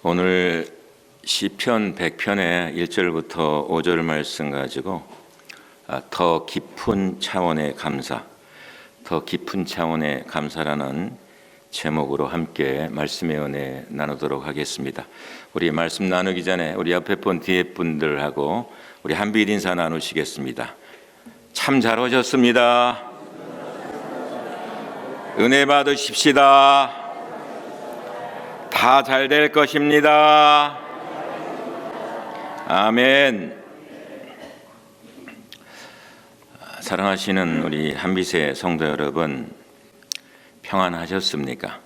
오늘 시편 100편의 1절부터 5절 말씀 가지고 더 깊은 차원의 감사, 더 깊은 차원의 감사라는 제목으로 함께 말씀의 은혜 나누도록 하겠습니다. 우리 말씀 나누기 전에 우리 앞에 분 뒤에 분들하고 우리 한빛 인사 나누시겠습니다. 참 잘 오셨습니다. 은혜 받으십시다. 다 잘 될 것입니다. 아멘. 사랑하시는 우리 한빛의 성도 여러분, 평안하셨습니까?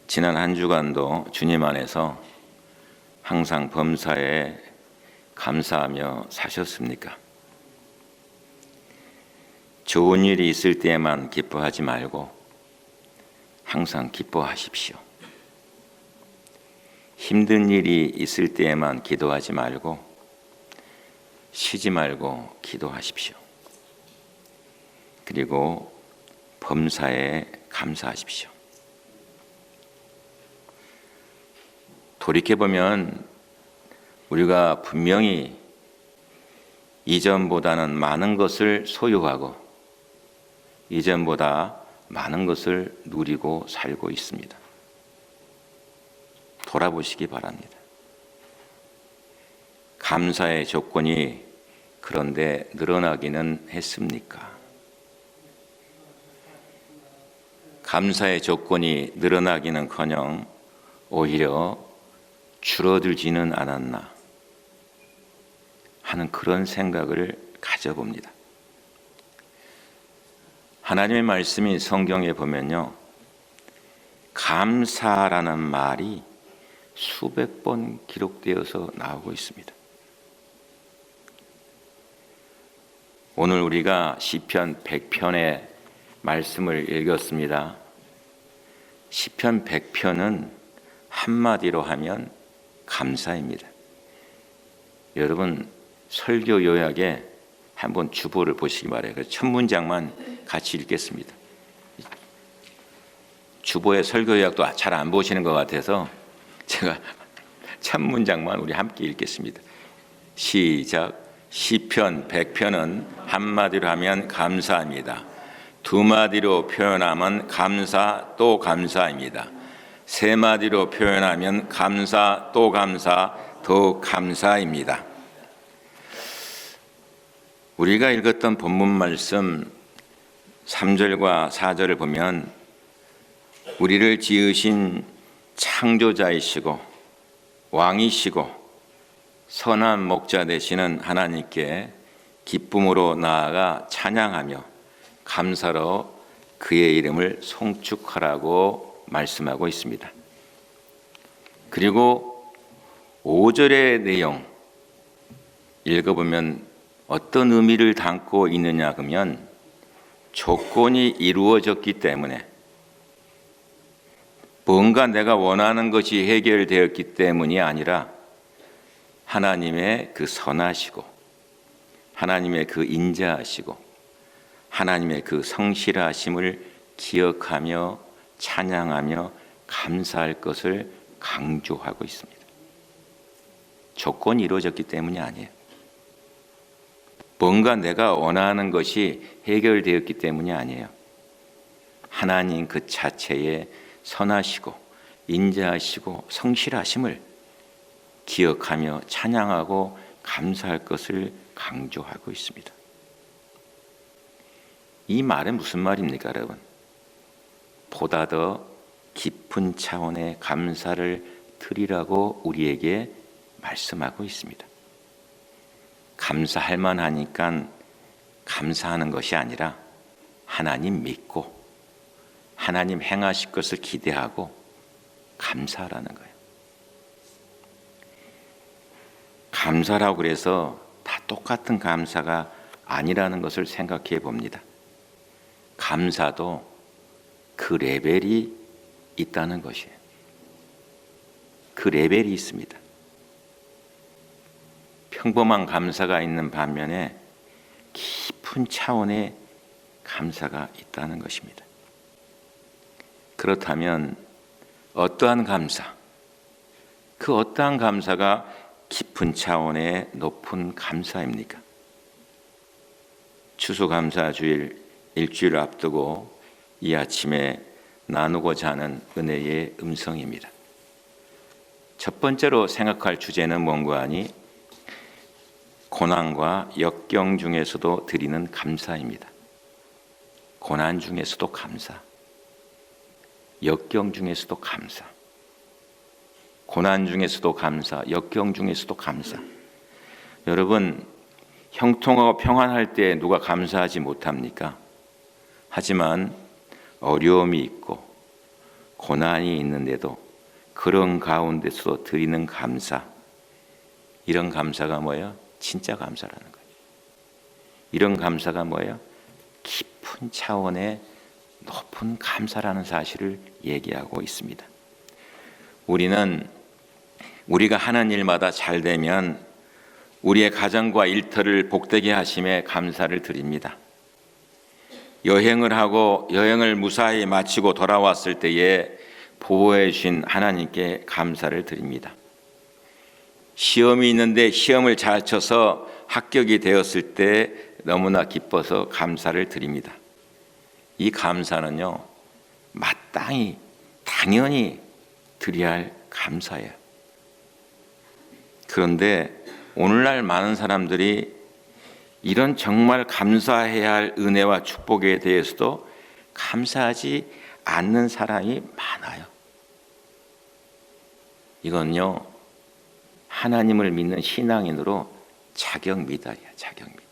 지난 한 주간도 주님 안에서 항상 범사에 감사하며 사셨습니까? 좋은 일이 있을 때에만 기뻐하지 말고 항상 기뻐하십시오. 힘든 일이 있을 때에만 기도하지 말고 쉬지 말고 기도하십시오. 그리고 범사에 감사하십시오. 돌이켜보면 우리가 분명히 이전보다는 많은 것을 소유하고 이전보다 많은 것을 누리고 살고 있습니다. 돌아보시기 바랍니다. 감사의 조건이 그런데 늘어나기는 했습니까? 감사의 조건이 늘어나기는커녕 오히려 줄어들지는 않았나 하는 그런 생각을 가져봅니다. 하나님의 말씀이 성경에 보면요, 감사라는 말이 수백 번 기록되어서 나오고 있습니다. 오늘 우리가 시편 100편의 말씀을 읽었습니다. 시편 100편은 한마디로 하면 감사입니다. 여러분 설교 요약에 한번 주보를 보시기 바라요. 그래서 첫 문장만 같이 읽겠습니다. 주보의 설교 요약도 잘 안 보시는 것 같아서 제가 첫 문장만 우리 함께 읽겠습니다. 시작. 시편 100편은 한마디로 하면 감사입니다. 두 마디로 표현하면 감사 또 감사입니다. 세 마디로 표현하면 감사 또 감사 더 감사입니다. 우리가 읽었던 본문 말씀 3절과 4절을 보면 우리를 지으신 창조자이시고 왕이시고 선한 목자 되시는 하나님께 기쁨으로 나아가 찬양하며 감사로 그의 이름을 송축하라고 말씀하고 있습니다. 그리고 5절의 내용 읽어보면 어떤 의미를 담고 있느냐 하면 조건이 이루어졌기 때문에 뭔가 내가 원하는 것이 해결되었기 때문이 아니라 하나님의 그 선하시고 하나님의 그 인자하시고 하나님의 그 성실하심을 기억하며 찬양하며 감사할 것을 강조하고 있습니다. 조건이 이루어졌기 때문이 아니에요. 뭔가 내가 원하는 것이 해결되었기 때문이 아니에요. 하나님 그 자체의 선하시고 인자하시고 성실하심을 기억하며 찬양하고 감사할 것을 강조하고 있습니다. 이 말은 무슨 말입니까, 여러분? 보다 더 깊은 차원의 감사를 드리라고 우리에게 말씀하고 있습니다. 감사할 만하니까 감사하는 것이 아니라 하나님 믿고 하나님 행하실 것을 기대하고 감사하라는 거예요. 감사라고 그래서 다 똑같은 감사가 아니라는 것을 생각해 봅니다. 감사도 그 레벨이 있다는 것이에요. 그 레벨이 있습니다. 평범한 감사가 있는 반면에 깊은 차원의 감사가 있다는 것입니다. 그렇다면 어떠한 감사, 그 어떠한 감사가 깊은 차원의 높은 감사입니까? 추수감사주일 일주일을 앞두고 이 아침에 나누고자 하는 은혜의 음성입니다. 첫 번째로 생각할 주제는 뭔가 하니 고난과 역경 중에서도 드리는 감사입니다. 고난 중에서도 감사, 역경 중에서도 감사, 고난 중에서도 감사, 역경 중에서도 감사. 여러분, 형통하고 평안할 때 누가 감사하지 못합니까? 하지만 어려움이 있고 고난이 있는데도 그런 가운데서도 드리는 감사, 이런 감사가 뭐예요? 진짜 감사라는 거예요. 이런 감사가 뭐예요? 깊은 차원의 높은 감사라는 사실을 얘기하고 있습니다. 우리가 하는 일마다 잘 되면 우리의 가정과 일터를 복되게 하심에 감사를 드립니다. 여행을 하고 여행을 무사히 마치고 돌아왔을 때에 보호해 주신 하나님께 감사를 드립니다. 시험이 있는데 시험을 잘 쳐서 합격이 되었을 때 너무나 기뻐서 감사를 드립니다. 이 감사는요, 마땅히 당연히 드려야 할 감사예요. 그런데 오늘날 많은 사람들이 이런 정말 감사해야 할 은혜와 축복에 대해서도 감사하지 않는 사람이 많아요. 이건요, 하나님을 믿는 신앙인으로 자격미달이야, 자격미달.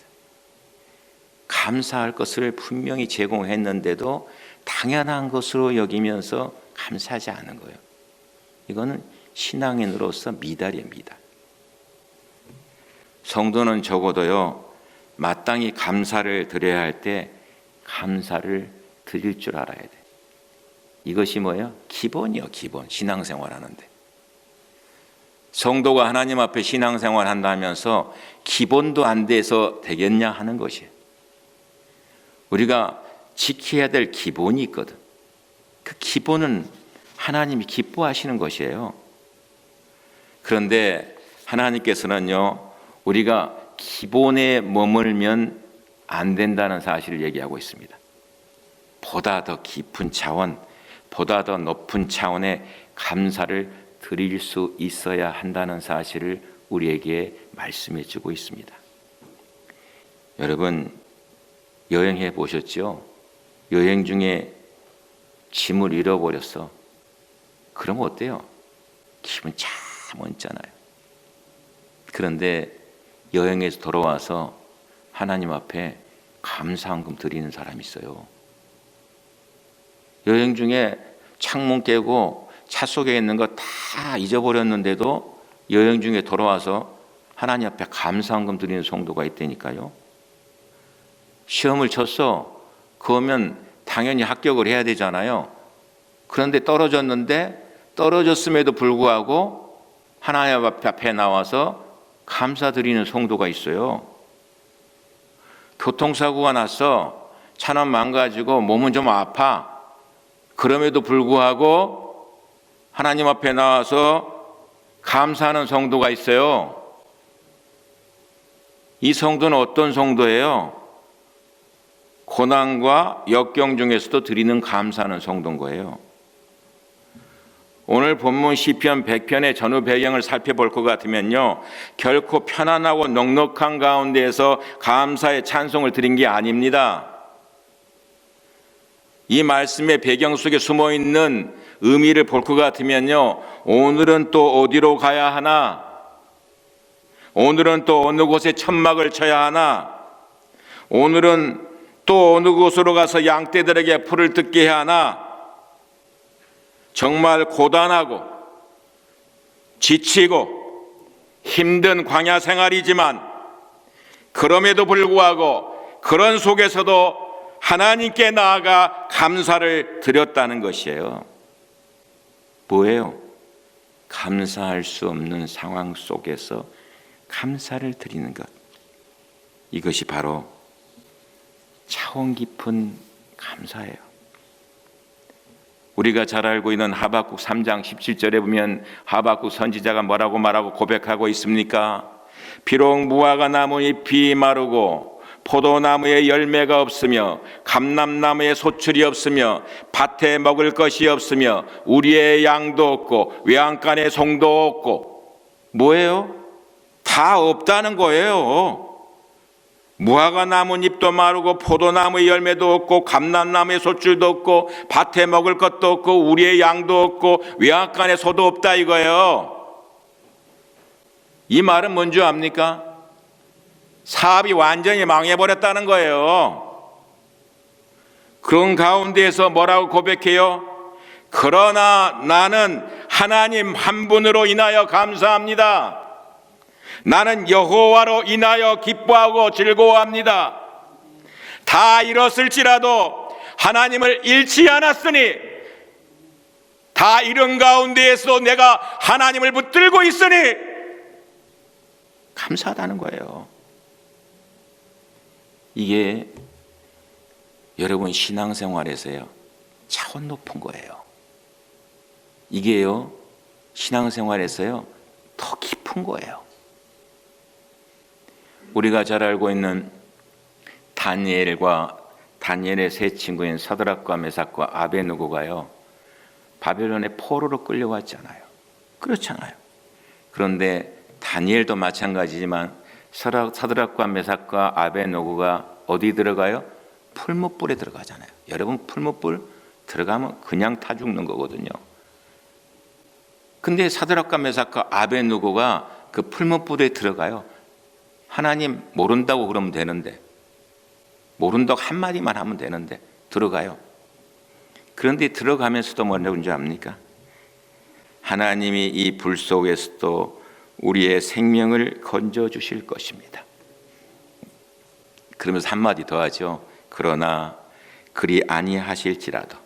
감사할 것을 분명히 제공했는데도 당연한 것으로 여기면서 감사하지 않은 거예요. 이거는 신앙인으로서 미달이에요, 미달. 성도는 적어도요, 마땅히 감사를 드려야 할 때 감사를 드릴 줄 알아야 돼. 이것이 뭐예요? 기본이요, 기본. 신앙생활 하는데. 성도가 하나님 앞에 신앙생활 한다면서 기본도 안 돼서 되겠냐 하는 것이에요. 우리가 지켜야 될 기본이 있거든. 그 기본은 하나님이 기뻐하시는 것이에요. 그런데 하나님께서는요, 우리가 기본에 머물면 안 된다는 사실을 얘기하고 있습니다. 보다 더 깊은 차원, 보다 더 높은 차원의 감사를 드릴 수 있어야 한다는 사실을 우리에게 말씀해 주고 있습니다. 여러분, 여행해 보셨죠? 여행 중에 짐을 잃어버렸어. 그럼 어때요? 기분 참 언짢아요. 그런데 여행에서 돌아와서 하나님 앞에 감사한금 드리는 사람이 있어요. 여행 중에 창문 깨고 차 속에 있는 거 다 잊어버렸는데도 여행 중에 돌아와서 하나님 앞에 감사한금 드리는 성도가 있다니까요. 시험을 쳤어. 그러면 당연히 합격을 해야 되잖아요. 그런데 떨어졌음에도 불구하고 하나님 앞에 나와서 감사드리는 성도가 있어요. 교통사고가 났어. 차는 망가지고 몸은 좀 아파. 그럼에도 불구하고 하나님 앞에 나와서 감사하는 성도가 있어요. 이 성도는 어떤 성도예요? 고난과 역경 중에서도 드리는 감사하는 성도인 거예요. 오늘 본문 시편 100편의 전후 배경을 살펴볼 것 같으면요, 결코 편안하고 넉넉한 가운데에서 감사의 찬송을 드린 게 아닙니다. 이 말씀의 배경 속에 숨어있는 의미를 볼 것 같으면요, 오늘은 또 어디로 가야 하나? 오늘은 또 어느 곳에 천막을 쳐야 하나? 오늘은 또 어느 곳으로 가서 양떼들에게 풀을 뜯게 해야 하나? 정말 고단하고 지치고 힘든 광야 생활이지만 그럼에도 불구하고 그런 속에서도 하나님께 나아가 감사를 드렸다는 것이에요. 뭐예요? 감사할 수 없는 상황 속에서 감사를 드리는 것. 이것이 바로 차원 깊은 감사예요. 우리가 잘 알고 있는 하박국 3장 17절에 보면 하박국 선지자가 뭐라고 말하고 고백하고 있습니까? 비록 무화과 나무 잎이 마르고 포도나무에 열매가 없으며 감람나무에 소출이 없으며 밭에 먹을 것이 없으며 우리의 양도 없고 외양간에 송도 없고, 뭐예요? 다 없다는 거예요. 무화과 나뭇잎도 마르고 포도나무의 열매도 없고 감람나무의 소출도 없고 밭에 먹을 것도 없고 우리의 양도 없고 외양간에 소도 없다 이거예요. 이 말은 뭔지 압니까? 사업이 완전히 망해버렸다는 거예요. 그런 가운데에서 뭐라고 고백해요? 그러나 나는 하나님 한 분으로 인하여 감사합니다. 나는 여호와로 인하여 기뻐하고 즐거워합니다. 다 잃었을지라도 하나님을 잃지 않았으니, 다 잃은 가운데에서 내가 하나님을 붙들고 있으니 감사하다는 거예요. 이게 여러분 신앙생활에서요 차원 높은 거예요. 이게요 신앙생활에서요 더 깊은 거예요. 우리가 잘 알고 있는 다니엘의 세 친구인 사드락과 메삭과 아베느고가요 바벨론의 포로로 끌려왔잖아요. 그렇잖아요. 그런데 다니엘도 마찬가지지만 사드락과 메삭과 아베느고가 어디 들어가요? 풀무불에 들어가잖아요. 여러분 풀무불 들어가면 그냥 타 죽는 거거든요. 근데 사드락과 메삭과 아베느고가 그 풀무불에 들어가요. 하나님 모른다고 그러면 되는데, 모른다고 한마디만 하면 되는데 들어가요. 그런데 들어가면서도 뭐라고 줄 압니까? 하나님이 이 불 속에서도 우리의 생명을 건져주실 것입니다. 그러면서 한마디 더 하죠. 그러나 그리 아니하실지라도,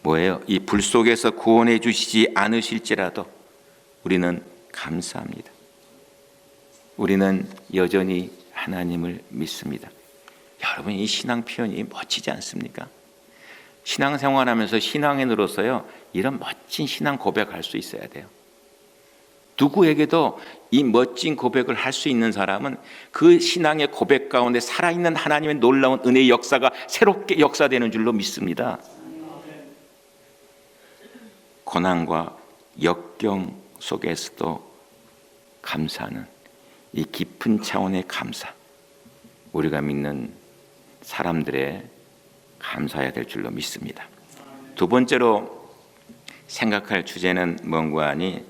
뭐예요? 이 불 속에서 구원해 주시지 않으실지라도 우리는 감사합니다. 우리는 여전히 하나님을 믿습니다. 여러분 이 신앙 표현이 멋지지 않습니까? 신앙생활하면서 신앙인으로서요 이런 멋진 신앙 고백할 수 있어야 돼요. 누구에게도 이 멋진 고백을 할 수 있는 사람은 그 신앙의 고백 가운데 살아있는 하나님의 놀라운 은혜의 역사가 새롭게 역사되는 줄로 믿습니다. 고난과 역경 속에서도 감사하는 이 깊은 차원의 감사, 우리가 믿는 사람들의 감사해야 될 줄로 믿습니다. 두 번째로 생각할 주제는 뭔가 하니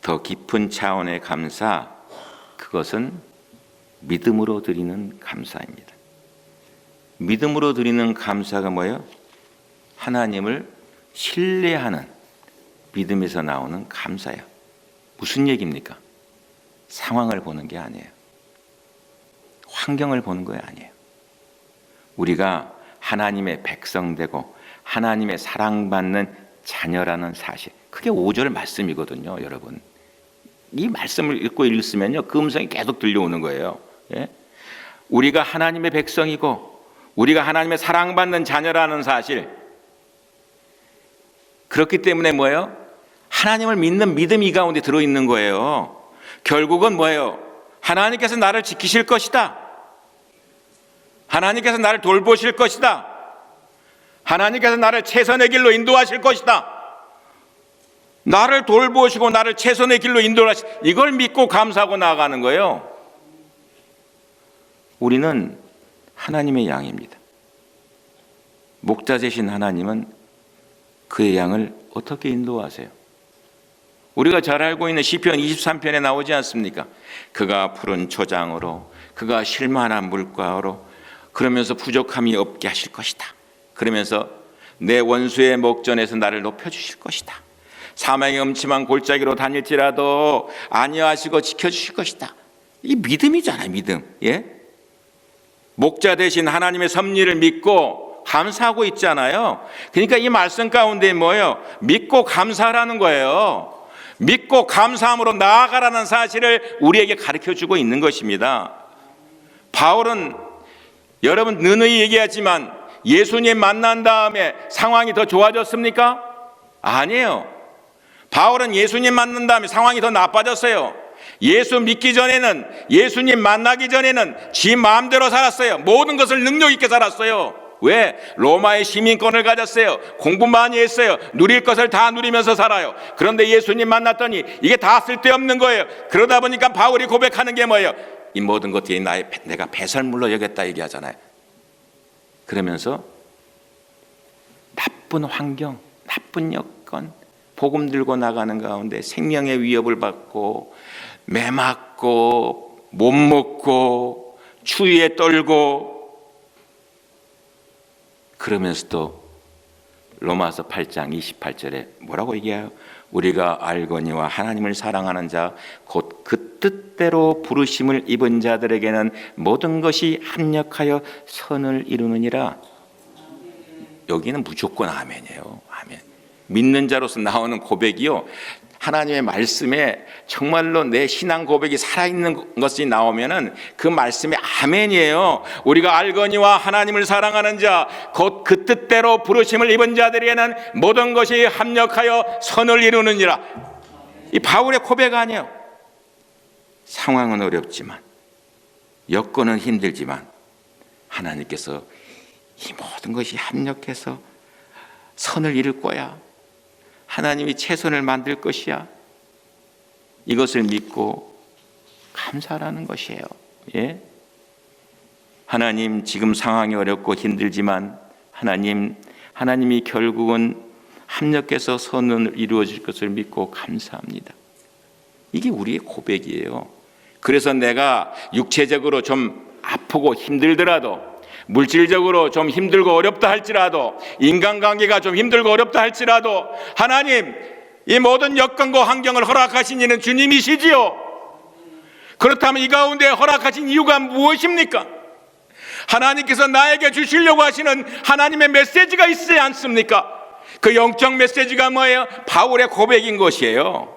더 깊은 차원의 감사, 그것은 믿음으로 드리는 감사입니다. 믿음으로 드리는 감사가 뭐예요? 하나님을 신뢰하는 믿음에서 나오는 감사예요. 무슨 얘기입니까? 상황을 보는 게 아니에요. 환경을 보는 거 아니에요. 우리가 하나님의 백성되고 하나님의 사랑받는 자녀라는 사실, 그게 5절 말씀이거든요. 여러분 이 말씀을 읽고 읽으면요 그 음성이 계속 들려오는 거예요. 예? 우리가 하나님의 백성이고 우리가 하나님의 사랑받는 자녀라는 사실, 그렇기 때문에 뭐예요? 하나님을 믿는 믿음이 가운데 들어있는 거예요. 결국은 뭐예요? 하나님께서 나를 지키실 것이다. 하나님께서 나를 돌보실 것이다. 하나님께서 나를 최선의 길로 인도하실 것이다. 나를 돌보시고 나를 최선의 길로 인도하시, 이걸 믿고 감사하고 나아가는 거예요. 우리는 하나님의 양입니다. 목자 되신 하나님은 그의 양을 어떻게 인도하세요? 우리가 잘 알고 있는 시편 23편에 나오지 않습니까? 그가 푸른 초장으로, 그가 쉴만한 물가로, 그러면서 부족함이 없게 하실 것이다. 그러면서 내 원수의 목전에서 나를 높여주실 것이다. 사망의 음침한 골짜기로 다닐지라도 안위하시고 지켜주실 것이다. 이 믿음이잖아요, 믿음. 예? 목자 되신 하나님의 섭리를 믿고 감사하고 있잖아요. 그러니까 이 말씀 가운데 뭐예요? 믿고 감사하라는 거예요. 믿고 감사함으로 나아가라는 사실을 우리에게 가르쳐주고 있는 것입니다. 바울은 여러분 느느이 얘기하지만 예수님 만난 다음에 상황이 더 좋아졌습니까? 아니에요. 바울은 예수님 만난 다음에 상황이 더 나빠졌어요. 예수 믿기 전에는, 예수님 만나기 전에는 지 마음대로 살았어요. 모든 것을 능력 있게 살았어요. 왜? 로마의 시민권을 가졌어요. 공부 많이 했어요. 누릴 것을 다 누리면서 살아요. 그런데 예수님 만났더니 이게 다 쓸데없는 거예요. 그러다 보니까 바울이 고백하는 게 뭐예요? 이 모든 것들이 내가 배설물로 여겼다 얘기하잖아요. 그러면서 나쁜 환경, 나쁜 여건, 복음 들고 나가는 가운데 생명의 위협을 받고 매 맞고 못 먹고 추위에 떨고, 그러면서도 로마서 8장 28절에 뭐라고 얘기해요? 우리가 알거니와 하나님을 사랑하는 자 곧 그 뜻대로 부르심을 입은 자들에게는 모든 것이 합력하여 선을 이루느니라. 여기는 무조건 아멘이에요. 아멘. 믿는 자로서 나오는 고백이요, 하나님의 말씀에 정말로 내 신앙 고백이 살아있는 것이 나오면은 그 말씀이 아멘이에요. 우리가 알거니와 하나님을 사랑하는 자 곧 그 뜻대로 부르심을 입은 자들에게는 모든 것이 합력하여 선을 이루느니라. 이 바울의 고백 아니에요. 상황은 어렵지만, 여건은 힘들지만 하나님께서 이 모든 것이 합력해서 선을 이룰 거야. 하나님이 최선을 만들 것이야. 이것을 믿고 감사하라는 것이에요. 예? 하나님, 지금 상황이 어렵고 힘들지만 하나님이 결국은 합력해서 선을 이루어질 것을 믿고 감사합니다. 이게 우리의 고백이에요. 그래서 내가 육체적으로 좀 아프고 힘들더라도, 물질적으로 좀 힘들고 어렵다 할지라도, 인간관계가 좀 힘들고 어렵다 할지라도 하나님, 이 모든 여건과 환경을 허락하신 이는 주님이시지요. 그렇다면 이 가운데 허락하신 이유가 무엇입니까? 하나님께서 나에게 주시려고 하시는 하나님의 메시지가 있지 않습니까? 그 영적 메시지가 뭐예요? 바울의 고백인 것이에요.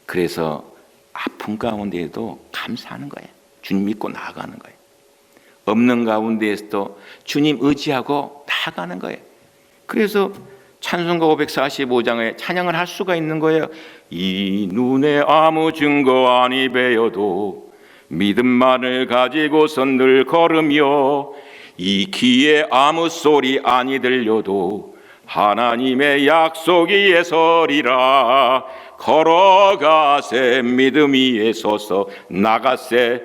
그래서 아픈 가운데에도 감사하는 거예요. 주님 믿고 나아가는 거예요. 없는 가운데에서도 주님 의지하고 나아가는 거예요. 그래서 찬송가 545장에 찬양을 할 수가 있는 거예요. 이 눈에 아무 증거 아니 배어도 믿음만을 가지고선 늘 걸으며, 이 귀에 아무 소리 아니 들려도 하나님의 약속이 예설이라. 걸어가세 믿음 위에 서서, 나가세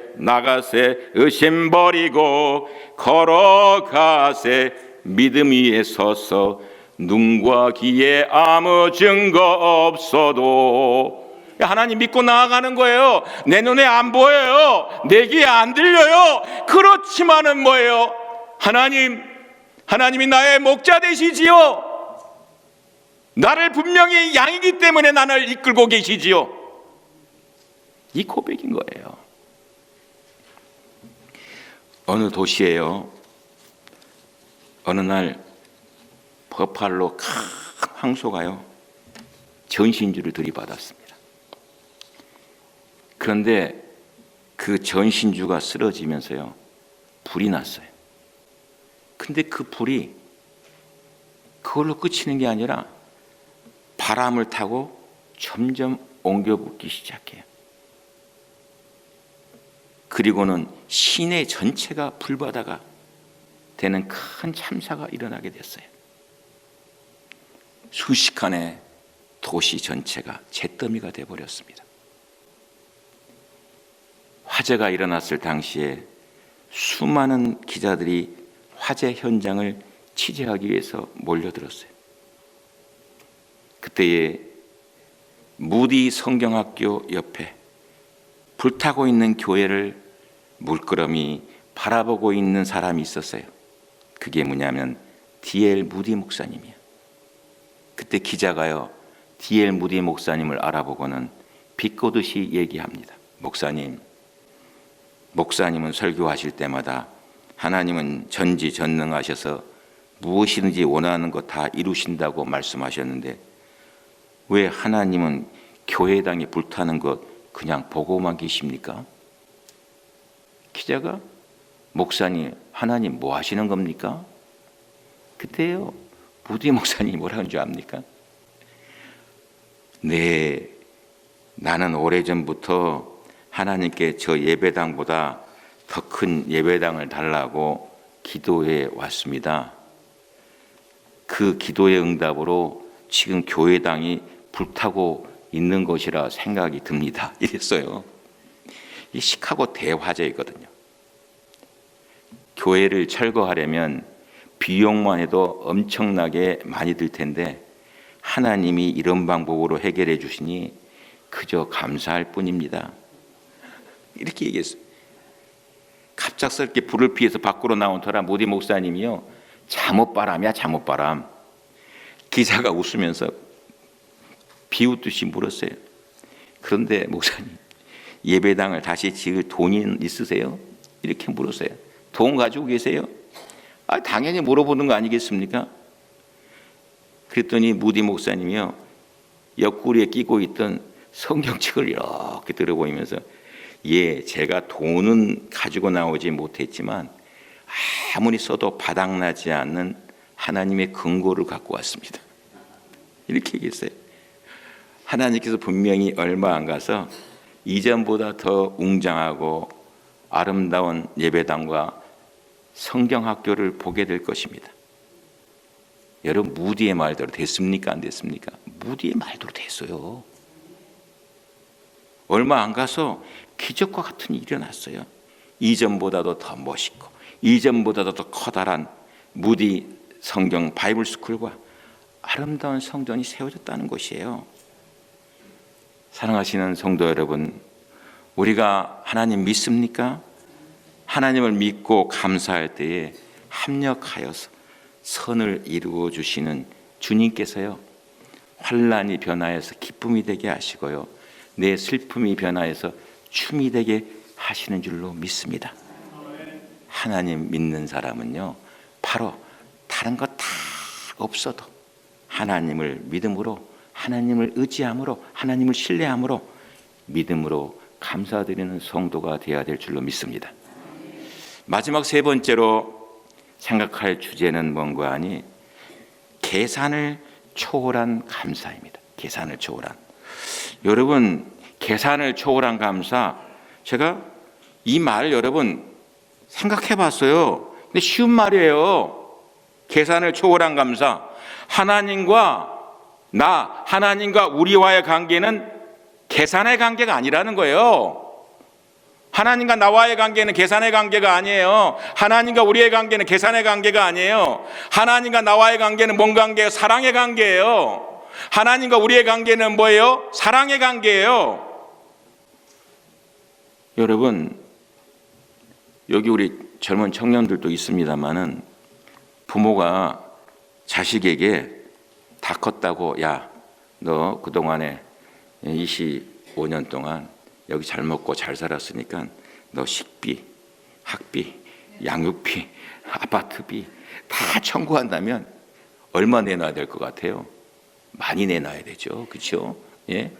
의심 버리고, 걸어가세 믿음 위에 서서, 눈과 귀에 아무 증거 없어도. 하나님 믿고 나아가는 거예요. 내 눈에 안 보여요. 내 귀에 안 들려요. 그렇지만은 뭐예요? 하나님이 나의 목자 되시지요. 나를 분명히 양이기 때문에 나를 이끌고 계시지요. 이 고백인 거예요. 어느 도시에요, 어느 날 버팔로 큰 황소가요 전신주를 들이받았습니다. 그런데 그 전신주가 쓰러지면서요 불이 났어요. 근데 그 불이 그걸로 그치는 게 아니라 바람을 타고 점점 옮겨 붙기 시작해요. 그리고는 시내 전체가 불바다가 되는 큰 참사가 일어나게 됐어요. 순식간에 도시 전체가 잿더미가 되어버렸습니다. 화재가 일어났을 당시에 수많은 기자들이 화재 현장을 취재하기 위해서 몰려들었어요. 그때에 무디 성경학교 옆에 불타고 있는 교회를 물끄러미 바라보고 있는 사람이 있었어요. 그게 뭐냐면 D.L. 무디 목사님이에요. 그때 기자가요 D.L. 무디 목사님을 알아보고는 비꼬듯이 얘기합니다. 목사님은 설교하실 때마다 하나님은 전지전능하셔서 무엇이든지 원하는 것 다 이루신다고 말씀하셨는데 왜 하나님은 교회당이 불타는 것 그냥 보고만 계십니까? 기자가 목사님, 하나님 뭐 하시는 겁니까? 그때요, 무디 목사님이 뭐라는 줄 압니까? 네, 나는 오래전부터 하나님께 저 예배당보다 더 큰 예배당을 달라고 기도해 왔습니다. 그 기도의 응답으로 지금 교회당이 불타고 있는 것이라 생각이 듭니다. 이랬어요. 이 시카고 대화제이거든요. 교회를 철거하려면 비용만 해도 엄청나게 많이 들 텐데 하나님이 이런 방법으로 해결해 주시니 그저 감사할 뿐입니다. 이렇게 얘기했어요. 갑작스럽게 불을 피해서 밖으로 나온 터라 모디 목사님이요, 잠옷바람이야 잠옷바람. 기자가 웃으면서 비웃듯이 물었어요. 그런데 목사님, 예배당을 다시 지을 돈이 있으세요? 이렇게 물었어요. 돈 가지고 계세요? 당연히 물어보는 거 아니겠습니까? 그랬더니 무디 목사님이요, 옆구리에 끼고 있던 성경책을 이렇게 들어보이면서 예, 제가 돈은 가지고 나오지 못했지만 아무리 써도 바닥나지 않는 하나님의 근거를 갖고 왔습니다. 이렇게 얘기했어요. 하나님께서 분명히 얼마 안 가서 이전보다 더 웅장하고 아름다운 예배당과 성경학교를 보게 될 것입니다. 여러분, 무디의 말대로 됐습니까? 안 됐습니까? 무디의 말대로 됐어요. 얼마 안 가서 기적과 같은 일이 일어났어요. 이전보다도 더 멋있고 이전보다도 더 커다란 무디 성경 바이블 스쿨과 아름다운 성전이 세워졌다는 것이에요. 사랑하시는 성도 여러분, 우리가 하나님 믿습니까? 하나님을 믿고 감사할 때에 합력하여서 선을 이루어 주시는 주님께서요, 환난이 변화해서 기쁨이 되게 하시고요, 내 슬픔이 변화해서 춤이 되게 하시는 줄로 믿습니다. 하나님 믿는 사람은요, 바로 다른 것 다 없어도 하나님을 믿음으로, 하나님을 의지함으로, 하나님을 신뢰함으로, 믿음으로 감사드리는 성도가 되어야 될 줄로 믿습니다. 마지막 세 번째로 생각할 주제는 뭔가 하니 계산을 초월한 감사입니다. 계산을 초월한. 여러분, 계산을 초월한 감사, 제가 이 말 여러분 생각해 봤어요. 근데 쉬운 말이에요. 계산을 초월한 감사. 하나님과 하나님과 우리와의 관계는 계산의 관계가 아니라는 거예요. 하나님과 나와의 관계는 계산의 관계가 아니에요. 하나님과 우리의 관계는 계산의 관계가 아니에요. 하나님과 나와의 관계는 뭔 관계예요? 사랑의 관계예요. 하나님과 우리의 관계는 뭐예요? 사랑의 관계예요. 여러분, 여기 우리 젊은 청년들도 있습니다만은 부모가 자식에게 다 컸다고, 야, 너 그동안에 25년 동안 여기 잘 먹고 잘 살았으니까 너 식비, 학비, 양육비, 아파트비 다 청구한다면 얼마 내놔야 될 것 같아요? 많이 내놔야 되죠. 그렇죠? 예?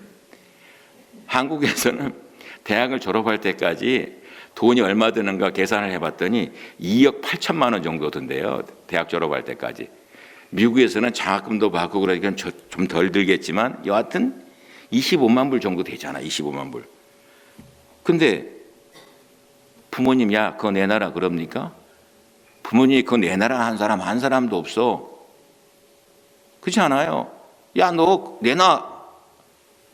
한국에서는 대학을 졸업할 때까지 돈이 얼마 드는가 계산을 해봤더니 2억 8천만 원 정도 든대요. 대학 졸업할 때까지. 미국에서는 장학금도 받고 그러니까 좀 덜 들겠지만 여하튼 25만 불 정도 되잖아. 25만 불. 근데 부모님, 야, 그거 내놔라 그럽니까? 부모님이 그거 내놔라 한 사람 한 사람도 없어. 그렇지 않아요? 야, 너 내놔.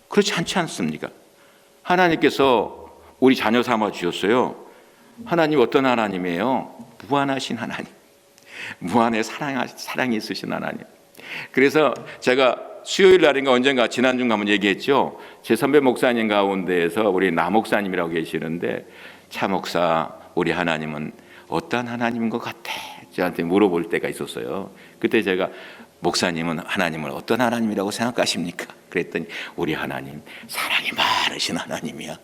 그렇지 않지 않습니까? 하나님께서 우리 자녀 삼아 주셨어요. 하나님 어떤 하나님이에요? 무한하신 하나님, 무한의 사랑이 있으신 하나님. 그래서 제가 수요일 날인가 언젠가 지난주 한번 얘기했죠. 제 선배 목사님 가운데에서 우리 나 목사님이라고 계시는데, 차 목사, 우리 하나님은 어떤 하나님인 것 같아? 저한테 물어볼 때가 있었어요. 그때 제가 목사님은 하나님을 어떤 하나님이라고 생각하십니까? 그랬더니 우리 하나님 사랑이 많으신 하나님이야.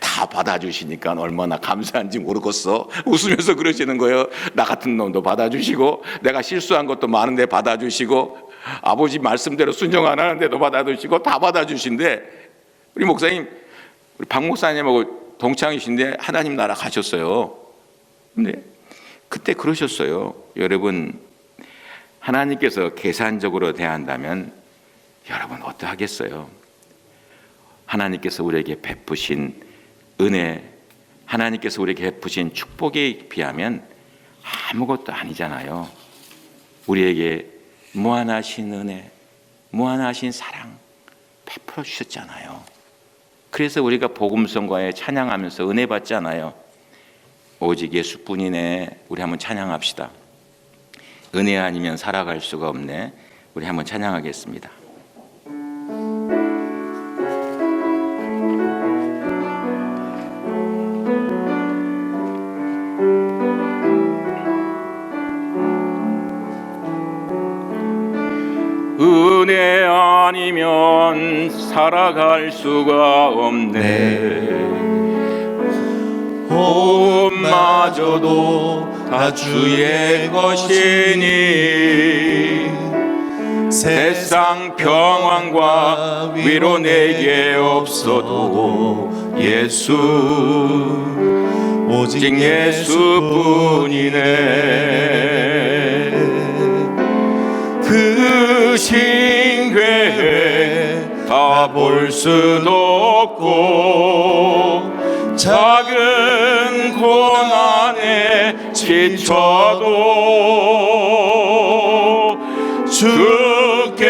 다 받아주시니까 얼마나 감사한지 모르겠어. 웃으면서 그러시는 거예요. 나 같은 놈도 받아주시고, 내가 실수한 것도 많은데 받아주시고, 아버지 말씀대로 순종 안 하는데도 받아주시고, 다 받아주신데, 우리 목사님, 우리 박 목사님하고 동창이신데 하나님 나라 가셨어요. 근데 그때 그러셨어요. 여러분, 하나님께서 계산적으로 대한다면 여러분 어떠하겠어요? 하나님께서 우리에게 베푸신 은혜, 하나님께서 우리에게 베푸신 축복에 비하면 아무것도 아니잖아요. 우리에게 무한하신 은혜, 무한하신 사랑 베풀어 주셨잖아요. 그래서 우리가 복음성과에 찬양하면서 은혜 받잖아요. 오직 예수뿐이네. 우리 한번 찬양합시다. 은혜 아니면 살아갈 수가 없네. 우리 한번 찬양하겠습니다. 은혜 아니면 살아갈 수가 없네. 호흡마저도 다 주의 것이니 세상 평안과 위로 내게 없어도 예수, 오직 예수뿐이네. 그 신궤 다 볼 수도 없고 작은 고난에 지쳐도 주께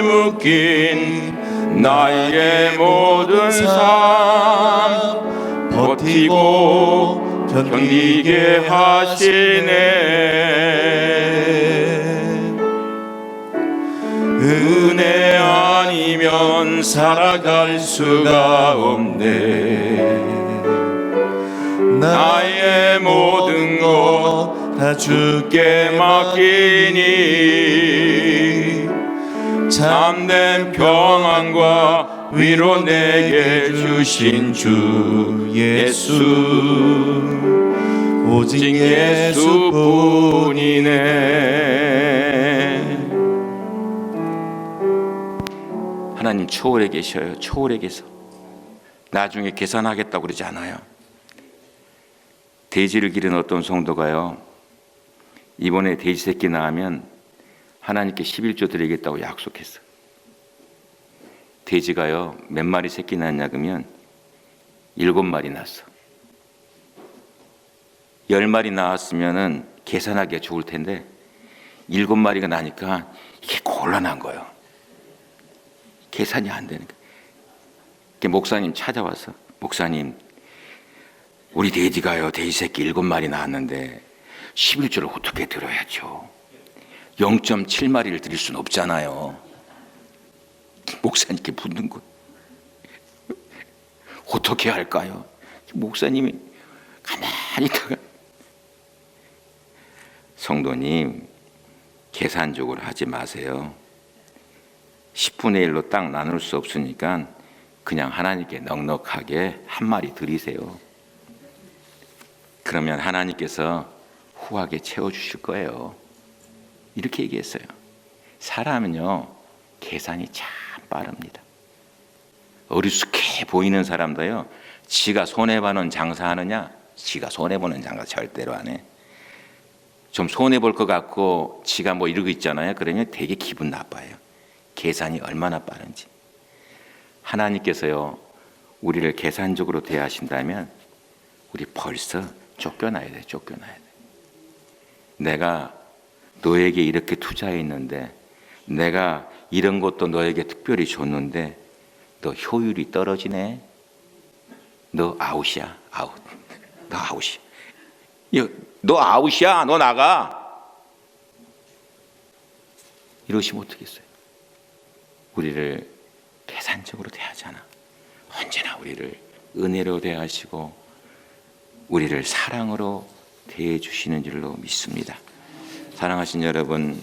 묶인 나의 모든 삶 버티고 견디게 하시네. 은혜 아니면 살아갈 수가 없네. 나의 모든 것 다 주께 맡기니 참된 평안과 위로 내게 주신 주 예수, 오직 예수뿐이네. 하나님 초월에 계셔요. 초월에 계서 나중에 계산하겠다고 그러지 않아요. 돼지를 기른 어떤 성도가요, 이번에 돼지 새끼 낳으면 하나님께 11조 드리겠다고 약속했어요. 돼지가요 몇 마리 새끼 낳았냐 그러면 7마리 낳았어. 10마리 낳았으면은 계산하기가 좋을 텐데 7마리가 나니까 이게 곤란한 거예요. 계산이 안 되니까. 목사님 찾아와서, 목사님 우리 돼지가요 돼지 새끼 7마리 낳았는데 11조를 어떻게 드려야죠? 0.7마리를 드릴 수는 없잖아요. 목사님께 묻는 거 어떻게 할까요? 목사님이 가만히 있다가, 성도님 계산적으로 하지 마세요. 10분의 1로 딱 나눌 수 없으니까 그냥 하나님께 넉넉하게 한 마리 드리세요. 그러면 하나님께서 후하게 채워주실 거예요. 이렇게 얘기했어요. 사람은요 계산이 참 빠릅니다. 어리숙해 보이는 사람도요, 지가 손해보는 장사하느냐, 지가 손해보는 장사 절대로 안 해. 좀 손해볼 것 같고 지가 뭐 이러고 있잖아요. 그러면 되게 기분 나빠요. 계산이 얼마나 빠른지. 하나님께서요 우리를 계산적으로 대하신다면 우리 벌써 쫓겨나야 돼. 쫓겨나야 돼. 내가 너에게 이렇게 투자했는데, 내가 이런 것도 너에게 특별히 줬는데 너 효율이 떨어지네. 너 아웃이야. 아웃. 너 아웃이야. 너 아웃이야. 너 나가. 이러시면 어떻겠어요? 우리를 계산적으로 대하잖아. 언제나 우리를 은혜로 대하시고 우리를 사랑으로 대해 주시는 줄로 믿습니다. 사랑하신 여러분,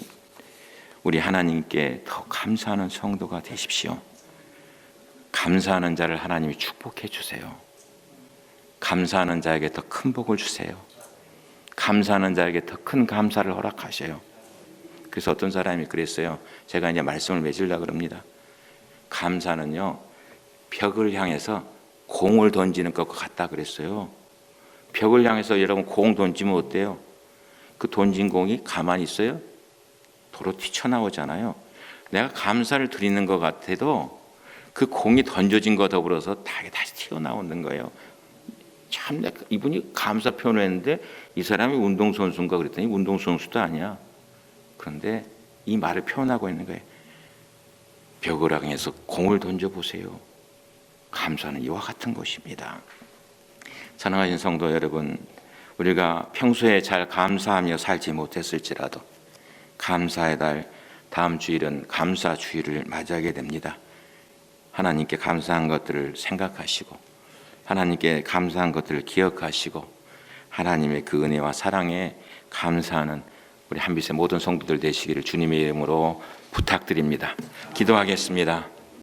우리 하나님께 더 감사하는 성도가 되십시오. 감사하는 자를 하나님이 축복해 주세요. 감사하는 자에게 더 큰 복을 주세요. 감사하는 자에게 더 큰 감사를 허락하셔요. 그래서 어떤 사람이 그랬어요. 제가 이제 말씀을 맺으려고 그럽니다. 감사는요 벽을 향해서 공을 던지는 것과 같다 그랬어요. 벽을 향해서 여러분 공 던지면 어때요? 그 던진 공이 가만히 있어요? 도로 튀쳐나오잖아요. 내가 감사를 드리는 것 같아도 그 공이 던져진 거 더불어서 다시 튀어나오는 거예요. 참 이분이 감사 표현을 했는데 이 사람이 운동선수인가 그랬더니 운동선수도 아니야. 그런데 이 말을 표현하고 있는 거예요. 벽을 향해서 공을 던져보세요. 감사는 이와 같은 것입니다. 사랑하신 성도 여러분, 우리가 평소에 잘 감사하며 살지 못했을지라도 감사의 달 다음 주일은 감사 주일을 맞이하게 됩니다. 하나님께 감사한 것들을 생각하시고 하나님께 감사한 것들을 기억하시고 하나님의 그 은혜와 사랑에 감사하는 우리 한빛의 모든 성도들 되시기를 주님의 이름으로 부탁드립니다. 기도하겠습니다.